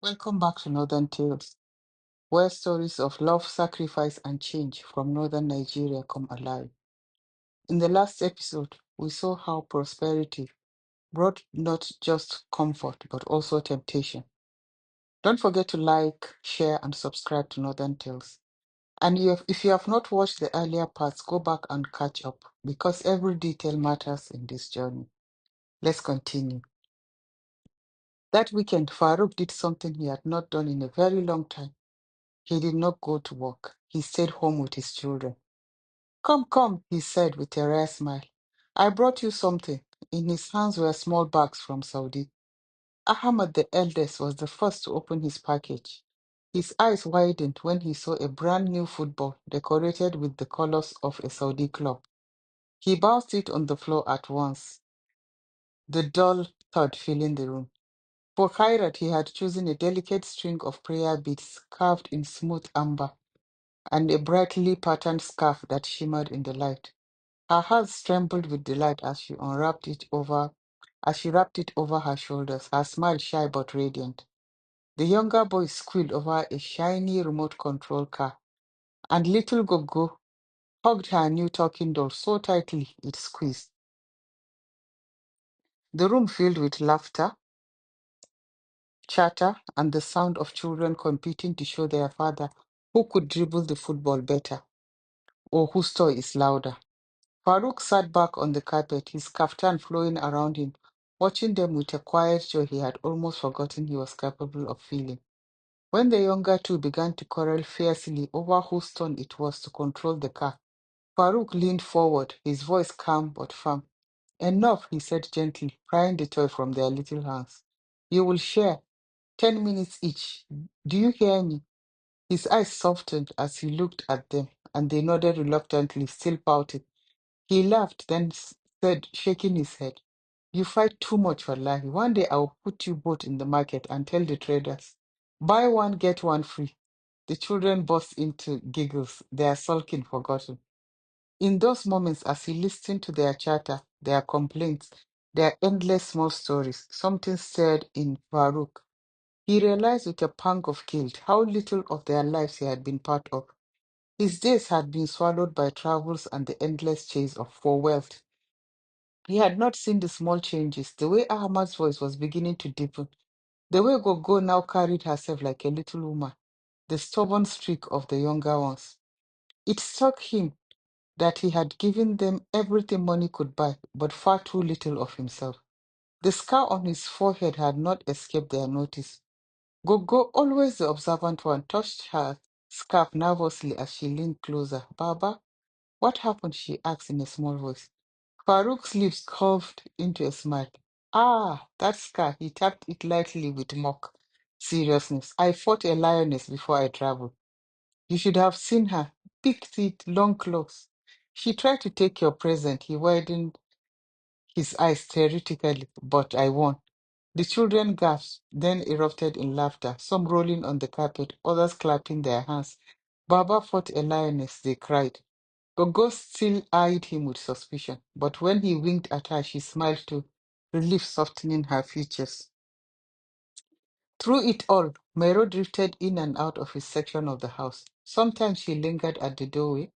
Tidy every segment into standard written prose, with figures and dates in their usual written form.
Welcome back to Northern Tales, where stories of love, sacrifice, and change from Northern Nigeria come alive. In the last episode, we saw how prosperity brought not just comfort but also temptation. Don't forget to like, share, and subscribe to Northern Tales. And if you have not watched the earlier parts, go back and catch up because every detail matters in this journey. Let's continue. That weekend, Farouk did something he had not done in a very long time. He did not go to work. He stayed home with his children. Come, come, he said with a rare smile. I brought you something. In his hands were small bags from Saudi. Ahmad, the eldest, was the first to open his package. His eyes widened when he saw a brand new football decorated with the colors of a Saudi club. He bounced it on the floor at once, the dull thud filling the room. For Khairat, he had chosen a delicate string of prayer beads carved in smooth amber and a brightly patterned scarf that shimmered in the light. Her hands trembled with delight as she wrapped it over her shoulders, her smile shy but radiant. The younger boy squealed over a shiny remote control car, and little Gogo hugged her new talking doll so tightly it squeezed. The room filled with laughter, chatter, and the sound of children competing to show their father who could dribble the football better or whose toy is louder. Farouk sat back on the carpet, his kaftan flowing around him, watching them with a quiet joy he had almost forgotten he was capable of feeling. When the younger two began to quarrel fiercely over whose turn it was to control the car, Farouk leaned forward, his voice calm but firm. Enough, he said gently, prying the toy from their little hands. You will share 10 minutes each. Do you hear me? His eyes softened as he looked at them, and they nodded reluctantly, still pouting. He laughed, then said, shaking his head, You fight too much, Wallahi. One day I will put you both in the market and tell the traders, buy one, get one free. The children burst into giggles, their sulking forgotten. In those moments, as he listened to their chatter, their complaints, their endless small stories, something stirred in Farouk. He realized with a pang of guilt how little of their lives he had been part of. His days had been swallowed by travels and the endless chase for wealth. He had not seen the small changes, the way Ahmad's voice was beginning to deepen, the way Gogo now carried herself like a little woman, the stubborn streak of the younger ones. It struck him that he had given them everything money could buy, but far too little of himself. The scar on his forehead had not escaped their notice. Gogo, always the observant one, touched her scarf nervously as she leaned closer. Baba, what happened? She asked in a small voice. Farouk's lips curved into a smile. Ah, that scar. He tapped it lightly with mock seriousness. I fought a lioness before I traveled. You should have seen her. Big teeth, long claws. She tried to take your present. He widened his eyes theatrically, but I won. The children gasped, then erupted in laughter, some rolling on the carpet, others clapping their hands. Baba fought a lioness, they cried. Gogo still eyed him with suspicion, but when he winked at her, she smiled too, relief softening her features. Through it all, Mero drifted in and out of his section of the house. Sometimes she lingered at the doorway.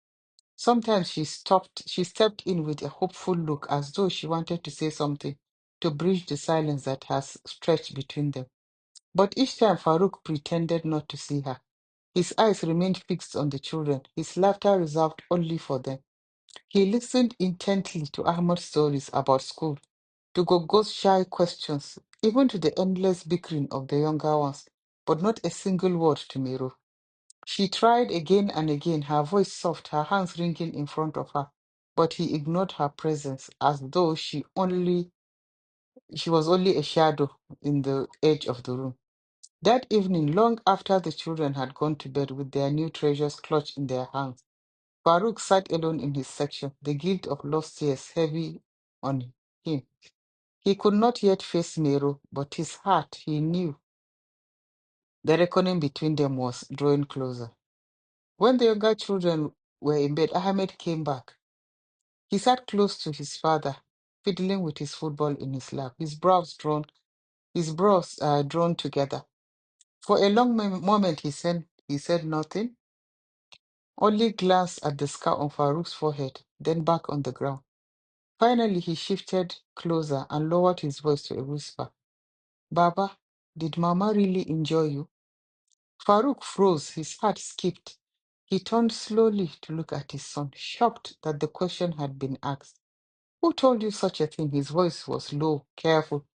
Sometimes she stepped in with a hopeful look as though she wanted to say something to bridge the silence that has stretched between them. But each time Farouk pretended not to see her. His eyes remained fixed on the children, his laughter reserved only for them. He listened intently to Ahmad's stories about school, to Gogo's shy questions, even to the endless bickering of the younger ones, but not a single word to Miro. She tried again and again, her voice soft, her hands ringing in front of her, but he ignored her presence as though she was only a shadow in the edge of the room. That evening, long after the children had gone to bed with their new treasures clutched in their hands, Farouk sat alone in his section, the guilt of lost years heavy on him. He could not yet face Mero, but his heart, he knew the reckoning between them was drawing closer. When the younger children were in bed, Ahmed came back. He sat close to his father, fiddling with his football in his lap, his brows drawn together. For a long moment, he said nothing, only glanced at the scar on Farouk's forehead, then back on the ground. Finally, he shifted closer and lowered his voice to a whisper. Baba, did Mama really enjoy you? Farouk froze, his heart skipped. He turned slowly to look at his son, shocked that the question had been asked. Who told you such a thing? His voice was low, careful.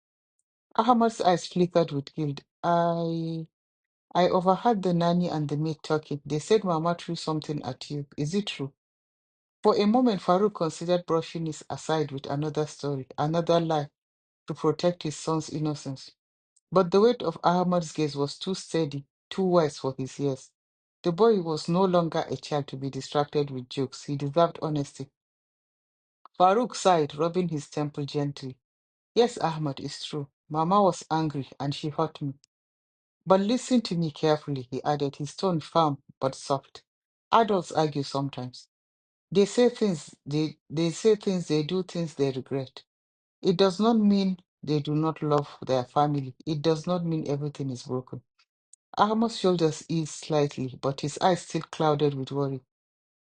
Ahmad's eyes flickered with guilt. I overheard the nanny and the maid talking. They said Mama threw something at you. Is it true? For a moment, Farouk considered brushing it aside with another story, another lie, to protect his son's innocence. But the weight of Ahmad's gaze was too steady, too wise for his ears. The boy was no longer a child to be distracted with jokes. He deserved honesty. Farouk sighed, rubbing his temple gently. Yes, Ahmad, it's true. Mama was angry and she hurt me. But listen to me carefully, he added, his tone firm but soft. Adults argue sometimes. They say things, they do things they regret. It does not mean they do not love their family. It does not mean everything is broken. Ahmad's shoulders eased slightly, but his eyes still clouded with worry.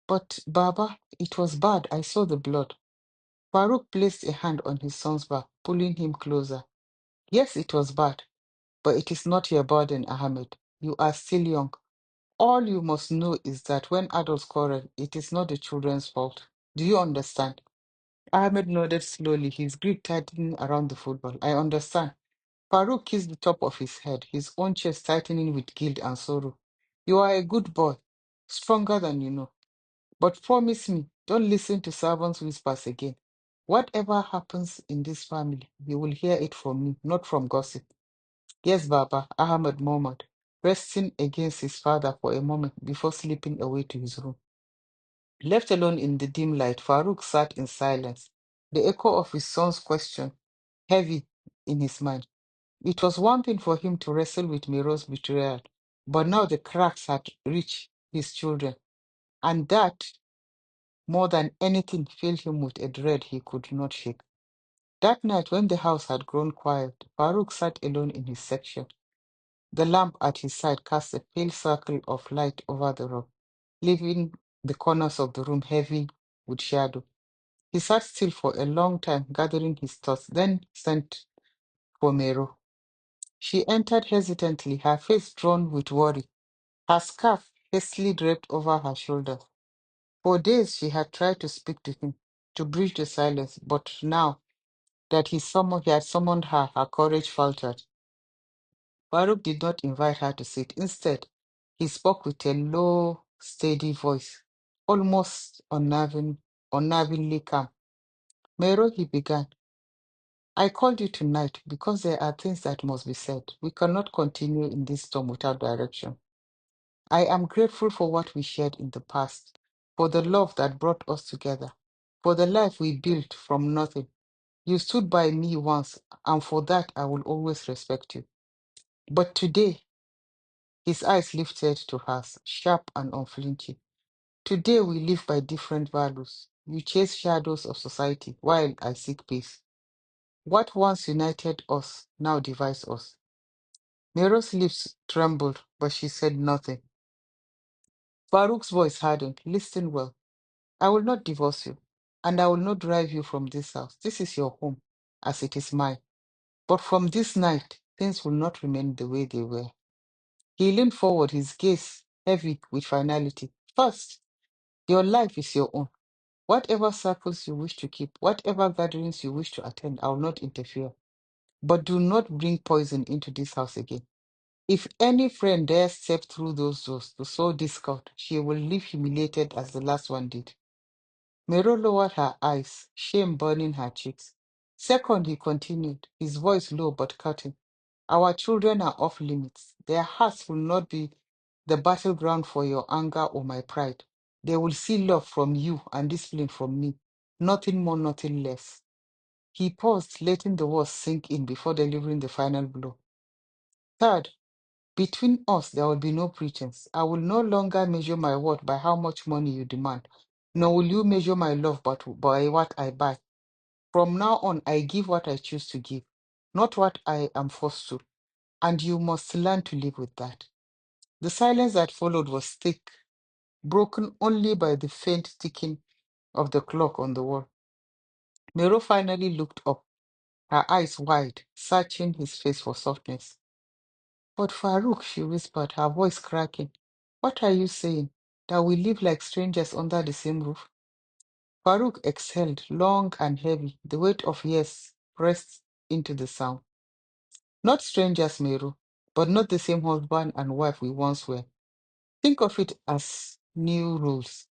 But, Baba, it was bad. I saw the blood. Farouk placed a hand on his son's back, pulling him closer. Yes, it was bad, but it is not your burden, Ahmed. You are still young. All you must know is that when adults quarrel, it is not the children's fault. Do you understand? Ahmed nodded slowly, his grip tightening around the football. I understand. Farouk kissed the top of his head, his own chest tightening with guilt and sorrow. You are a good boy, stronger than you know. But promise me, don't listen to servants' whispers again. Whatever happens in this family, you will hear it from me, not from gossip. Yes, Baba, Ahmed murmured, resting against his father for a moment before slipping away to his room. Left alone in the dim light, Farouk sat in silence, the echo of his son's question heavy in his mind. It was one thing for him to wrestle with Miro's betrayal, but now the cracks had reached his children, and that, more than anything, filled him with a dread he could not shake. That night, when the house had grown quiet, Farouk sat alone in his section. The lamp at his side cast a pale circle of light over the room, leaving the corners of the room heavy with shadow. He sat still for a long time, gathering his thoughts, then sent for Mero. She entered hesitantly, her face drawn with worry, her scarf hastily draped over her shoulders. For days she had tried to speak to him, to bridge the silence, but now that he had summoned her, her courage faltered. Baruch did not invite her to sit. Instead, he spoke with a low, steady voice, almost unnervingly calm. Mero, he began, I called you tonight because there are things that must be said. We cannot continue in this storm without direction. I am grateful for what we shared in the past, for the love that brought us together, for the life we built from nothing. You stood by me once, and for that I will always respect you. But today, his eyes lifted to hers, sharp and unflinching. Today we live by different values. You chase shadows of society while I seek peace. What once united us now divides us. Nero's lips trembled, but she said nothing. Farouk's voice hardened. Listen well. I will not divorce you, and I will not drive you from this house. This is your home, as it is mine. But from this night, things will not remain the way they were. He leaned forward, his gaze heavy with finality. First, your life is your own. Whatever circles you wish to keep, whatever gatherings you wish to attend, I will not interfere. But do not bring poison into this house again. If any friend dares step through those doors to sow discord, she will leave humiliated as the last one did. Mero lowered her eyes, shame burning her cheeks. Second, he continued, his voice low but cutting. Our children are off limits. Their hearts will not be the battleground for your anger or my pride. They will see love from you and discipline from me. Nothing more, nothing less. He paused, letting the words sink in before delivering the final blow. Third, between us there will be no pretense. I will no longer measure my worth by how much money you demand, nor will you measure my love by what I buy. From now on, I give what I choose to give, not what I am forced to. and you must learn to live with that. The silence that followed was thick, broken only by the faint ticking of the clock on the wall. Miro finally looked up, her eyes wide, searching his face for softness. But Farouk, she whispered, her voice cracking, what are you saying? That we live like strangers under the same roof? Farouk exhaled, long and heavy, the weight of yes pressed into the sound. Not strangers, Meru, but not the same husband and wife we once were. Think of it as new rules.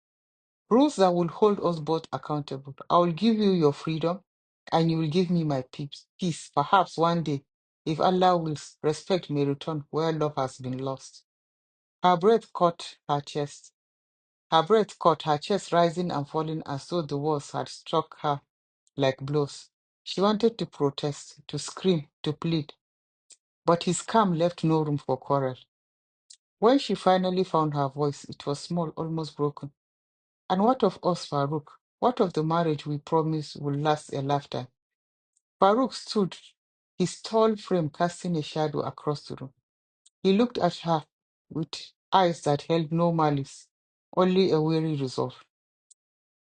Rules that will hold us both accountable. I will give you your freedom, and you will give me my peace. Peace. Perhaps one day, if Allah wills, respect may return where love has been lost. Her breath caught her chest. Her breath caught her chest rising and falling as though the walls had struck her like blows. She wanted to protest, to scream, to plead, but his calm left no room for quarrel. When she finally found her voice, it was small, almost broken. And what of us, Farouk? What of the marriage we promised would last a lifetime? Farouk stood, his tall frame casting a shadow across the room. He looked at her with eyes that held no malice, only a weary resolve.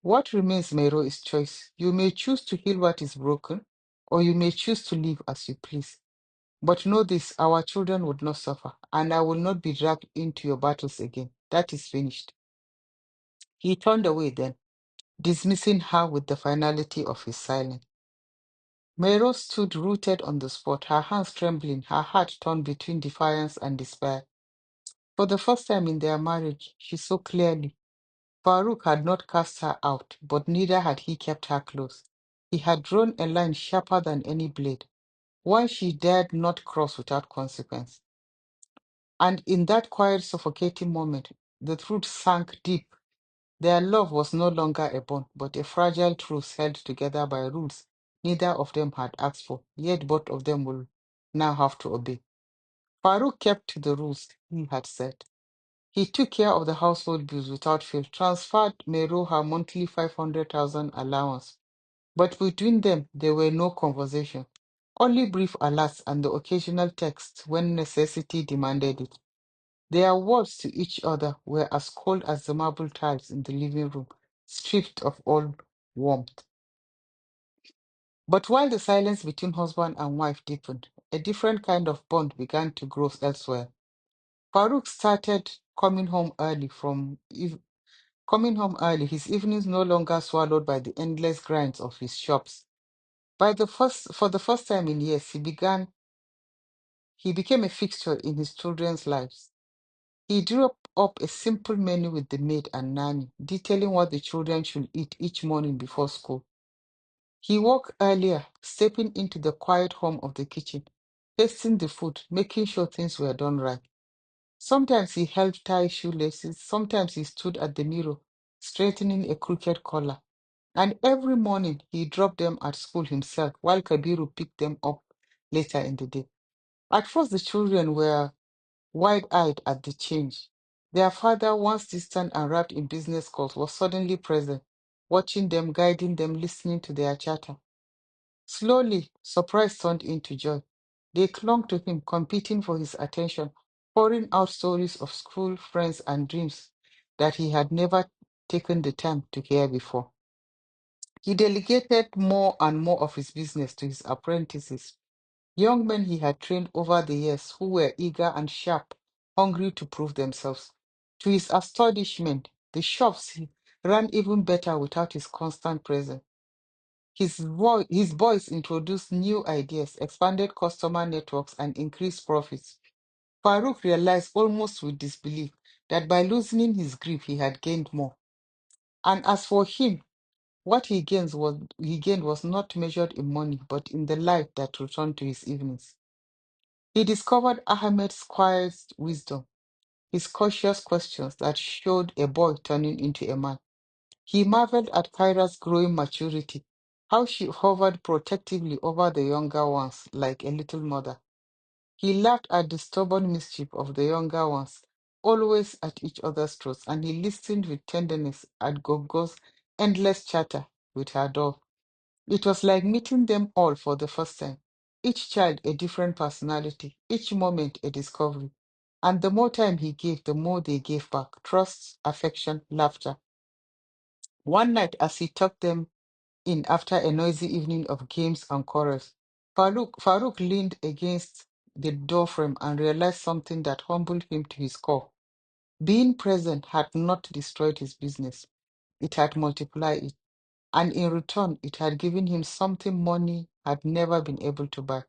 What remains, Mero, is choice. You may choose to heal what is broken, or you may choose to live as you please. But know this, our children would not suffer, and I will not be dragged into your battles again. That is finished. He turned away then, dismissing her with the finality of his silence. Mero stood rooted on the spot, her hands trembling, her heart torn between defiance and despair. For the first time in their marriage, she saw clearly. Farouk had not cast her out, but neither had he kept her close. He had drawn a line sharper than any blade, one she dared not cross without consequence. And in that quiet, suffocating moment, the truth sank deep. Their love was no longer a bond, but a fragile truce held together by rules neither of them had asked for, yet both of them will now have to obey. Farouk kept to the rules he had set. He took care of the household bills without fail, transferred Mero her monthly 500,000 allowance. But between them, there were no conversation, only brief alerts and the occasional text when necessity demanded it. Their words to each other were as cold as the marble tiles in the living room, stripped of all warmth. But while the silence between husband and wife deepened, a different kind of bond began to grow elsewhere. Farouk started coming home early, his evenings no longer swallowed by the endless grinds of his shops. For the first time in years, he became a fixture in his children's lives. He drew up a simple menu with the maid and nanny, detailing what the children should eat each morning before school. He woke earlier, stepping into the quiet home of the kitchen, tasting the food, making sure things were done right. Sometimes he helped tie shoelaces, sometimes he stood at the mirror, straightening a crooked collar. And every morning he dropped them at school himself while Kabiru picked them up later in the day. At first, the children were wide-eyed at the change. Their father, once distant and wrapped in business calls, was suddenly present, watching them, guiding them, listening to their chatter. Slowly, surprise turned into joy. They clung to him, competing for his attention, pouring out stories of school friends and dreams that he had never taken the time to hear before. He delegated more and more of his business to his apprentices, young men he had trained over the years who were eager and sharp, hungry to prove themselves. To his astonishment, the shops ran even better without his constant presence. His boys introduced new ideas, expanded customer networks, and increased profits. Farouk realized almost with disbelief that by loosening his grip, he had gained more. And as for him, what he gained was not measured in money, but in the light that returned to his evenings. He discovered Ahmed's quiet wisdom, his cautious questions that showed a boy turning into a man. He marveled at Kyra's growing maturity, how she hovered protectively over the younger ones like a little mother. He laughed at the stubborn mischief of the younger ones, always at each other's throats, and he listened with tenderness at Gogo's endless chatter with her doll. It was like meeting them all for the first time. each child a different personality, each moment a discovery. And the more time he gave, the more they gave back trust, affection, laughter. One night, as he tucked them in after a noisy evening of games and chorus, Farouk leaned against the doorframe and realized something that humbled him to his core. Being present had not destroyed his business, it had multiplied it. And in return, it had given him something money had never been able to buy: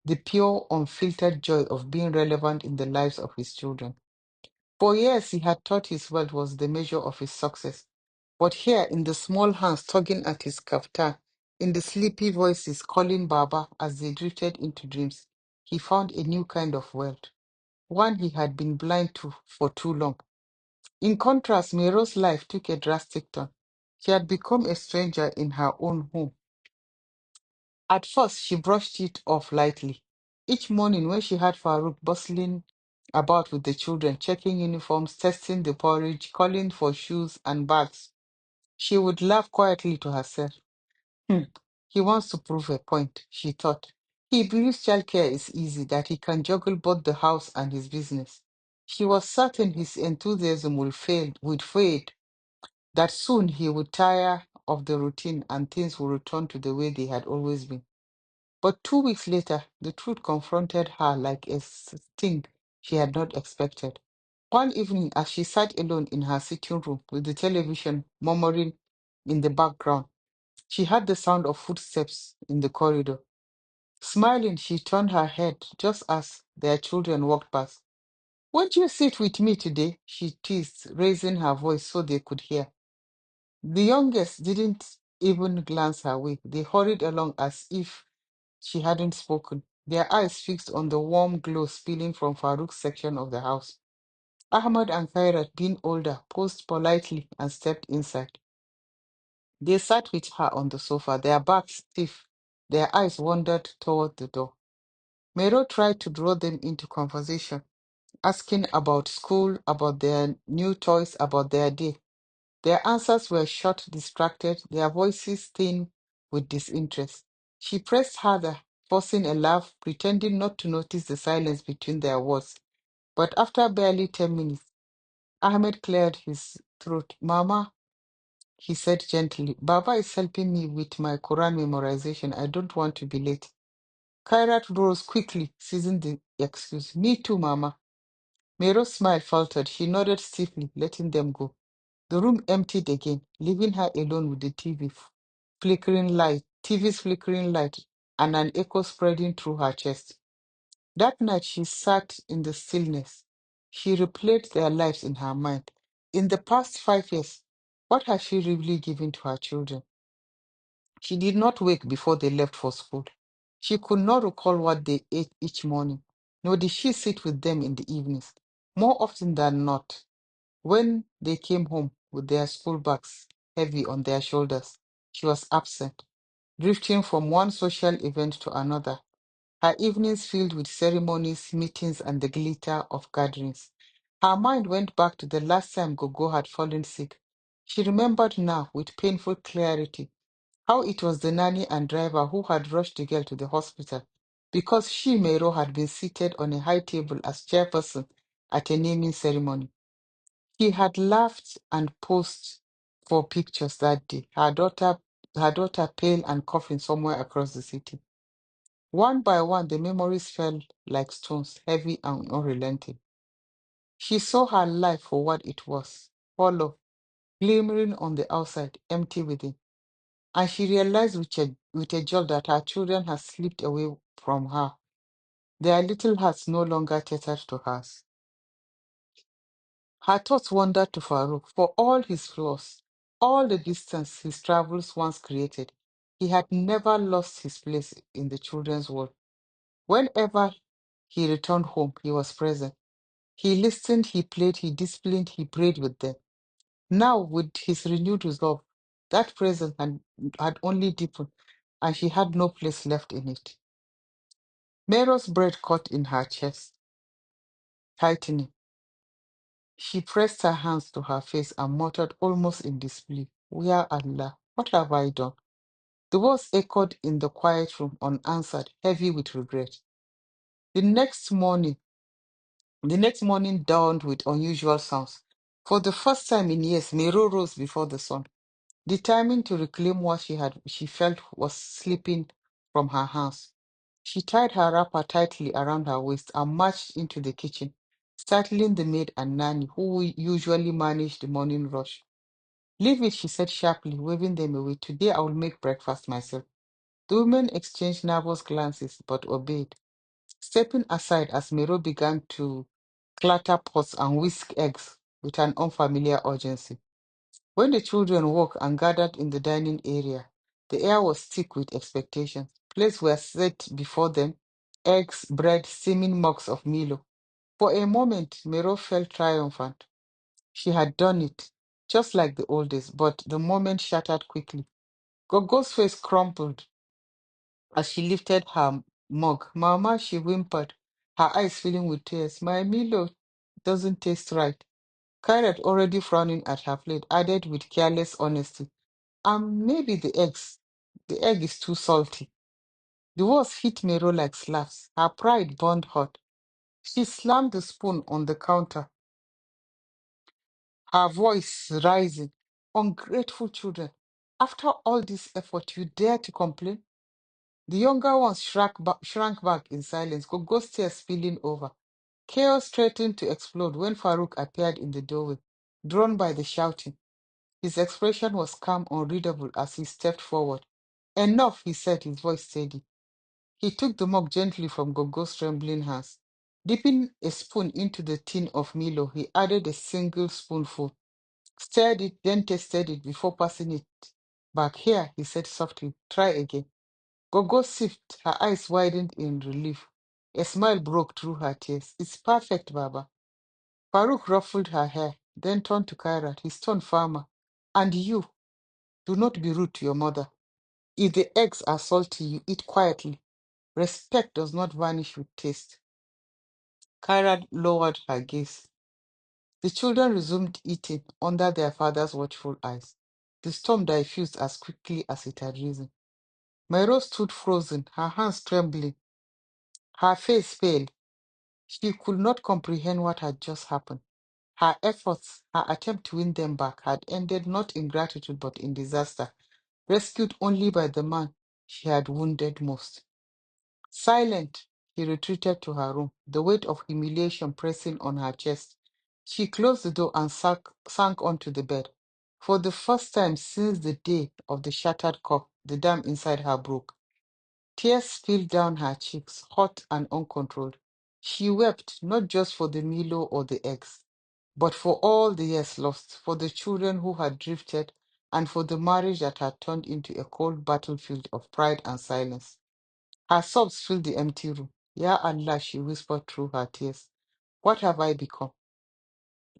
the pure, unfiltered joy of being relevant in the lives of his children. For years, he had thought his wealth was the measure of his success. But here, in the small hands tugging at his kaftan, in the sleepy voices calling Baba as they drifted into dreams, he found a new kind of wealth, one he had been blind to for too long. In contrast, Mero's life took a drastic turn. She had become a stranger in her own home. At first, she brushed it off lightly. Each morning, when she had Farouk bustling about with the children, checking uniforms, testing the porridge, calling for shoes and bags, she would laugh quietly to herself. "Hmm, he wants to prove a point," she thought. "He believes childcare is easy, that he can juggle both the house and his business." She was certain his enthusiasm would fade, that soon he would tire of the routine and things would return to the way they had always been. But 2 weeks later, the truth confronted her like a sting she had not expected. One evening, as she sat alone in her sitting room with the television murmuring in the background, she heard the sound of footsteps in the corridor. Smiling, she turned her head just as their children walked past. "Won't you sit with me today?" she teased, raising her voice so they could hear. The youngest didn't even glance her way. They hurried along as if she hadn't spoken, their eyes fixed on the warm glow spilling from Farouk's section of the house. Ahmad and Khairat, being older, posed politely and stepped inside. They sat with her on the sofa, their backs stiff, their eyes wandered toward the door. Mero tried to draw them into conversation, asking about school, about their new toys, about their day. Their answers were short, distracted, their voices thin with disinterest. She pressed harder, forcing a laugh, pretending not to notice the silence between their words. But after barely 10 minutes, Ahmed cleared his throat. "Mama," he said gently, "Baba is helping me with my Quran memorization. I don't want to be late." Kairat rose quickly, seizing the excuse. "Me too, Mama." Mero's smile faltered. She nodded stiffly, letting them go. The room emptied again, leaving her alone with the TV's flickering light, and an echo spreading through her chest. That night she sat in the stillness. She replayed their lives in her mind. In the past 5 years, what had she really given to her children? She did not wake before they left for school. She could not recall what they ate each morning, nor did she sit with them in the evenings. More often than not, when they came home with their school bags heavy on their shoulders, she was absent, drifting from one social event to another, her evenings filled with ceremonies, meetings, and the glitter of gatherings. Her mind went back to the last time Gogo had fallen sick. She remembered now with painful clarity how it was the nanny and driver who had rushed the girl to the hospital because she, Mero, had been seated on a high table as chairperson at a naming ceremony. He had laughed and posed for pictures that day, her daughter pale and coughing somewhere across the city. One by one, the memories fell like stones, heavy and unrelenting. She saw her life for what it was: hollow, glimmering on the outside, empty within. And she realized with a jolt that her children had slipped away from her. Their little hearts no longer tethered to hers. Her thoughts wandered to Farouk. For all his flaws, all the distance his travels once created, he had never lost his place in the children's world. Whenever he returned home, he was present. He listened, he played, he disciplined, he prayed with them. Now, with his renewed resolve, that presence had only deepened, and she had no place left in it. Mero's breath caught in her chest, tightening. She pressed her hands to her face and muttered almost in disbelief, "Where Allah? What have I done?" The words echoed in the quiet room unanswered, heavy with regret. The next morning, the next morning dawned with unusual sounds. For the first time in years, Mero rose before the sun, determined to reclaim what she felt was slipping from her hands. She tied her wrapper tightly around her waist and marched into the kitchen, startling the maid and nanny who usually managed the morning rush. Leave it, she said sharply, waving them away. Today I will make breakfast myself. The women exchanged nervous glances but obeyed, stepping aside as Mero began to clatter pots and whisk eggs with an unfamiliar urgency. When the children woke and gathered in the dining area, the air was thick with expectation. Plates were set before them, eggs, bread, steaming mugs of Milo. For a moment, Mero felt triumphant. She had done it, just like the old days, but the moment shattered quickly. Gogo's face crumpled as she lifted her mug. Mama, she whimpered, her eyes filling with tears. My Milo doesn't taste right. Kairat, already frowning at her plate, added with careless honesty, maybe the eggs. The egg is too salty. The words hit Mero like slaps. Her pride burned hot. She slammed the spoon on the counter, her voice rising. Ungrateful children. After all this effort, you dare to complain? The younger ones shrank back in silence, Gogo's tears spilling over. Chaos threatened to explode when Farouk appeared in the doorway, drawn by the shouting. His expression was calm, unreadable as he stepped forward. Enough, he said, his voice steady. He took the mug gently from Gogo's trembling hands. Dipping a spoon into the tin of Milo, he added a single spoonful, stirred it, then tasted it before passing it back. Here, he said softly, try again. Gogo sipped, her eyes widened in relief. A smile broke through her tears. It's perfect, Baba. Farouk ruffled her hair, then turned to Kairat, his tone firmer. And you, do not be rude to your mother. If the eggs are salty, you eat quietly. Respect does not vanish with taste. Kairat lowered her gaze. The children resumed eating under their father's watchful eyes. The storm diffused as quickly as it had risen. Myro stood frozen, her hands trembling, her face pale. She could not comprehend what had just happened. Her efforts, her attempt to win them back, had ended not in gratitude but in disaster, rescued only by the man she had wounded most. Silent, she retreated to her room, the weight of humiliation pressing on her chest. She closed the door and sank onto the bed. For the first time since the day of the shattered cup, the dam inside her broke. Tears spilled down her cheeks, hot and uncontrolled. She wept not just for the Milo or the eggs, but for all the years lost, for the children who had drifted, and for the marriage that had turned into a cold battlefield of pride and silence. Her sobs filled the empty room. Ya Allah, she whispered through her tears. What have I become?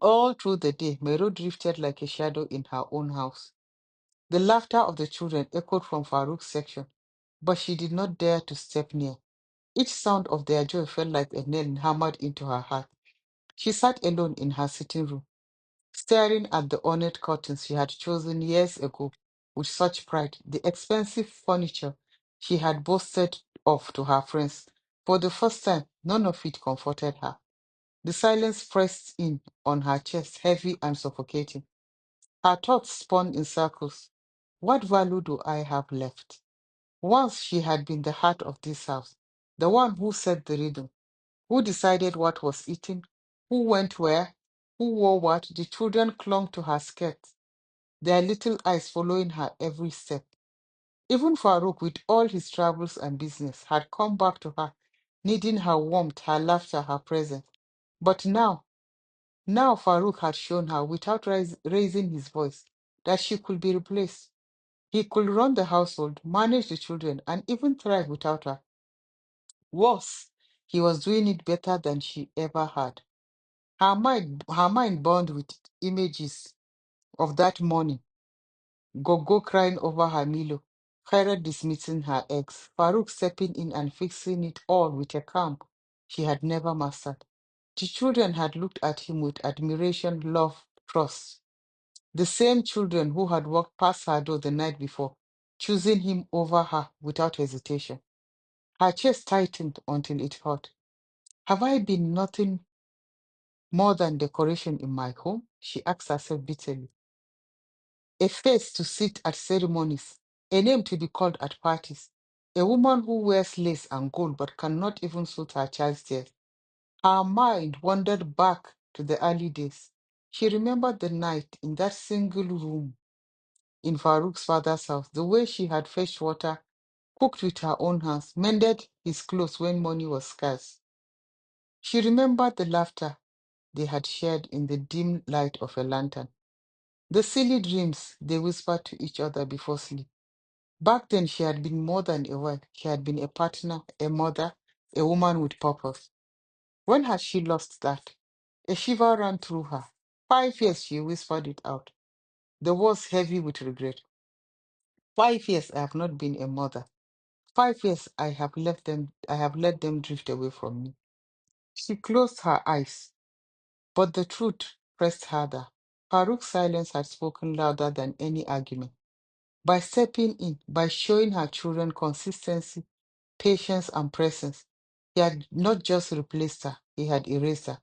All through the day, Mero drifted like a shadow in her own house. The laughter of the children echoed from Farouk's section, but she did not dare to step near. Each sound of their joy felt like a nail hammered into her heart. She sat alone in her sitting room, staring at the ornate curtains she had chosen years ago with such pride, the expensive furniture she had boasted of to her friends. For the first time, none of it comforted her. The silence pressed in on her chest, heavy and suffocating. Her thoughts spun in circles. What value do I have left? Once she had been the heart of this house, the one who set the rhythm, who decided what was eaten, who went where, who wore what. The children clung to her skirts, their little eyes following her every step. Even Farouk, with all his travels and business, had come back to her, needing her warmth, her laughter, her presence. But now Farouk had shown her, without raising his voice, that she could be replaced. He could run the household, manage the children, and even thrive without her. Worse, he was doing it better than she ever had. Her mind burned with images of that morning. Gogo crying over her Milo, Khaira dismissing her eggs, Farouk stepping in and fixing it all with a calm she had never mastered. The children had looked at him with admiration, love, trust. The same children who had walked past her door the night before, choosing him over her without hesitation. Her chest tightened until it hurt. Have I been nothing more than decoration in my home? She asked herself bitterly. A face to sit at ceremonies, a name to be called at parties, a woman who wears lace and gold but cannot even soothe her child's tears. Her mind wandered back to the early days. She remembered the night in that single room in Farouk's father's house, the way she had fetched water, cooked with her own hands, mended his clothes when money was scarce. She remembered the laughter they had shared in the dim light of a lantern, the silly dreams they whispered to each other before sleep. Back then, she had been more than a wife. She had been a partner, a mother, a woman with purpose. When had she lost that? A shiver ran through her. 5 years, she whispered it out. The words heavy with regret. 5 years I have not been a mother. 5 years I have let them drift away from me. She closed her eyes, but the truth pressed harder. Farouk's silence had spoken louder than any argument. By stepping in, by showing her children consistency, patience, and presence, he had not just replaced her, he had erased her.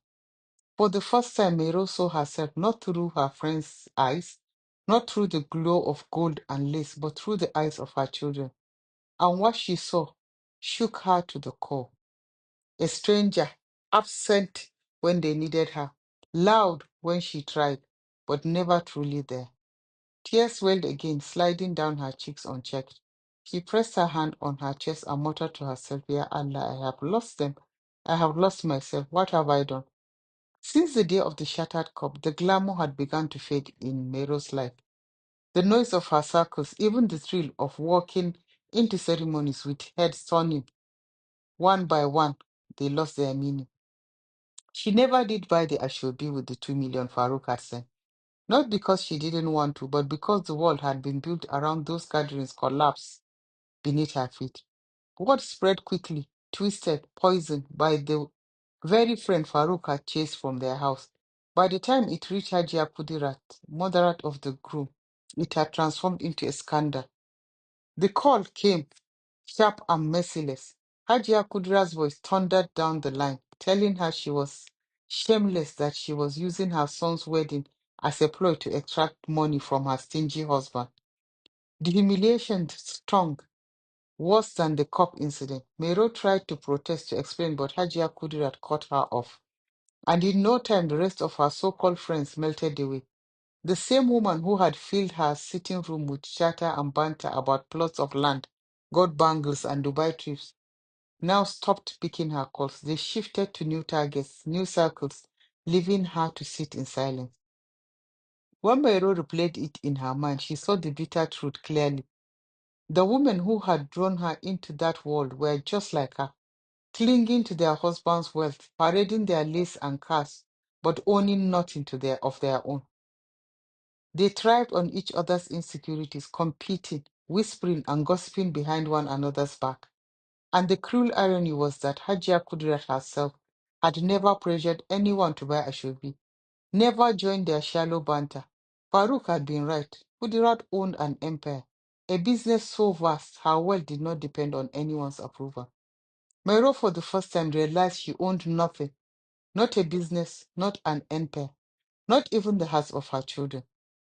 For the first time, Mero saw herself not through her friend's eyes, not through the glow of gold and lace, but through the eyes of her children. And what she saw shook her to the core. A stranger, absent when they needed her, loud when she tried, but never truly there. Tears welled again, sliding down her cheeks unchecked. She pressed her hand on her chest and muttered to herself, "Ya Allah, I have lost them. I have lost myself. What have I done?" Since the day of the shattered cup, the glamour had begun to fade in Mero's life. The noise of her circles, even the thrill of walking into ceremonies with heads turning one by one, they lost their meaning. She never did buy the Ashobi with the 2 million Farouk had sent. Not because she didn't want to, but because the world had been built around those gatherings collapsed beneath her feet. Word spread quickly, twisted, poisoned by the very friend Farouk had chased from their house. By the time it reached Hajia Kudirat, motherate of the groom, it had transformed into a scandal. The call came, sharp and merciless. Hajia Kudirat's voice thundered down the line, telling her she was shameless, that she was using her son's wedding as a ploy to extract money from her stingy husband. The humiliation stung worse than the cop incident. Mero tried to protest to explain, but Hajia Kudirat cut her off. And in no time, the rest of her so-called friends melted away. The same woman who had filled her sitting room with chatter and banter about plots of land, gold bangles, and Dubai trips now stopped picking her calls. They shifted to new targets, new circles, leaving her to sit in silence. When Mero replayed it in her mind, she saw the bitter truth clearly. The women who had drawn her into that world were just like her, clinging to their husband's wealth, parading their lace and cars, but owning nothing of their own. They thrived on each other's insecurities, competing, whispering, and gossiping behind one another's back. And the cruel irony was that Hajia Kudrat herself had never pressured anyone to buy a Ashobi, never joined their shallow banter. Farouk had been right. Kudirat owned an empire, a business so vast her wealth did not depend on anyone's approval. Mero, for the first time, realized she owned nothing, not a business, not an empire, not even the hearts of her children.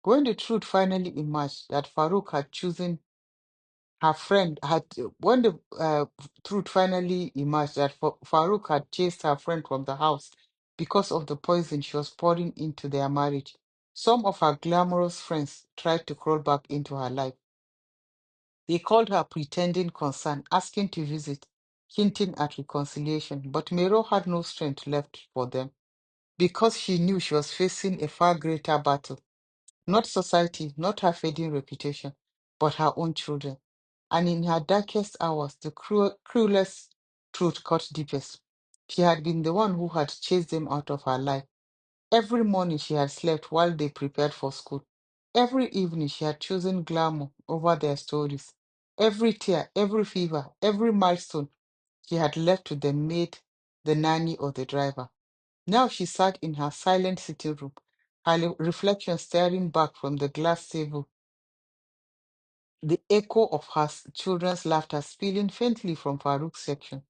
When the truth finally emerged that Farouk had chosen her friend, had when the truth finally emerged that Farouk had chased her friend from the house because of the poison she was pouring into their marriage, some of her glamorous friends tried to crawl back into her life. They called her pretending concern, asking to visit, hinting at reconciliation, but Mero had no strength left for them because she knew she was facing a far greater battle. Not society, not her fading reputation, but her own children. And in her darkest hours, the cruelest truth cut deepest. She had been the one who had chased them out of her life. Every morning she had slept while they prepared for school. Every evening she had chosen glamour over their stories. Every tear, every fever, every milestone she had left to the maid, the nanny, or the driver. Now she sat in her silent sitting room, her reflection staring back from the glass table the echo of her children's laughter spilling faintly from Farouk's section.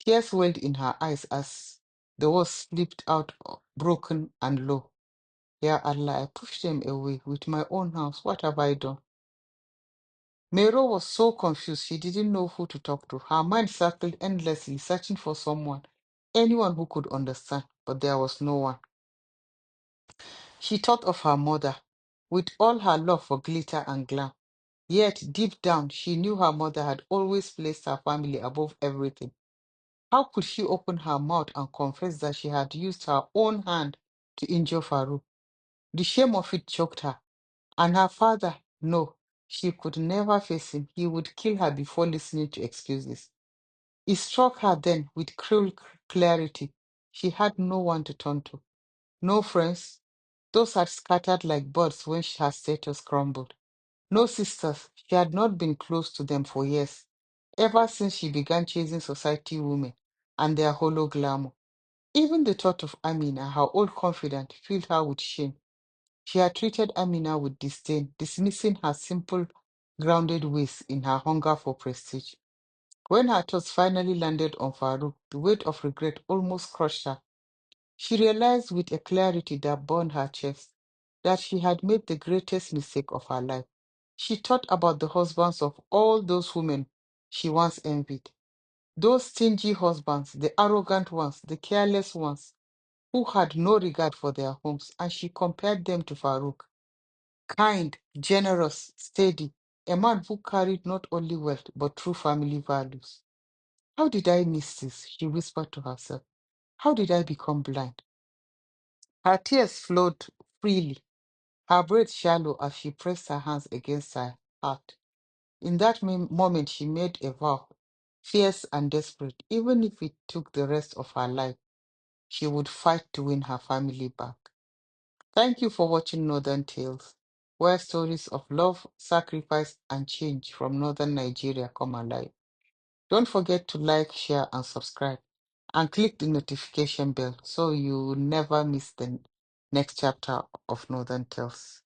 Tears welled in her eyes as the words slipped out broken and low. Ya Allah, I pushed them away with my own hands. What have I done? Mero was so confused she didn't know who to talk to. Her mind circled endlessly, searching for someone, anyone who could understand, but there was no one. She thought of her mother, with all her love for glitter and glam. Yet, deep down, she knew her mother had always placed her family above everything. How could she open her mouth and confess that she had used her own hand to injure Farouk? The shame of it choked her. And her father, no, she could never face him. He would kill her before listening to excuses. It struck her then with cruel clarity. She had no one to turn to. No friends. Those had scattered like birds when her status crumbled. No sisters. She had not been close to them for years, ever since she began chasing society women and their hollow glamour. Even the thought of Amina, her old confidant, filled her with shame. She had treated Amina with disdain, dismissing her simple, grounded ways in her hunger for prestige. When her thoughts finally landed on Farouk, the weight of regret almost crushed her. She realized with a clarity that burned her chest that she had made the greatest mistake of her life. She thought about the husbands of all those women she once envied. Those stingy husbands, the arrogant ones, the careless ones, who had no regard for their homes, and she compared them to Farouk. Kind, generous, steady, a man who carried not only wealth but true family values. How did I miss this? She whispered to herself. How did I become blind? Her tears flowed freely, her breath shallow as she pressed her hands against her heart. In that moment, she made a vow, fierce and desperate. Even if it took the rest of her life, she would fight to win her family back. Thank you for watching Northern Tales, where stories of love, sacrifice, and change from Northern Nigeria come alive. Don't forget to like, share, and subscribe, and click the notification bell so you will never miss the next chapter of Northern Tales.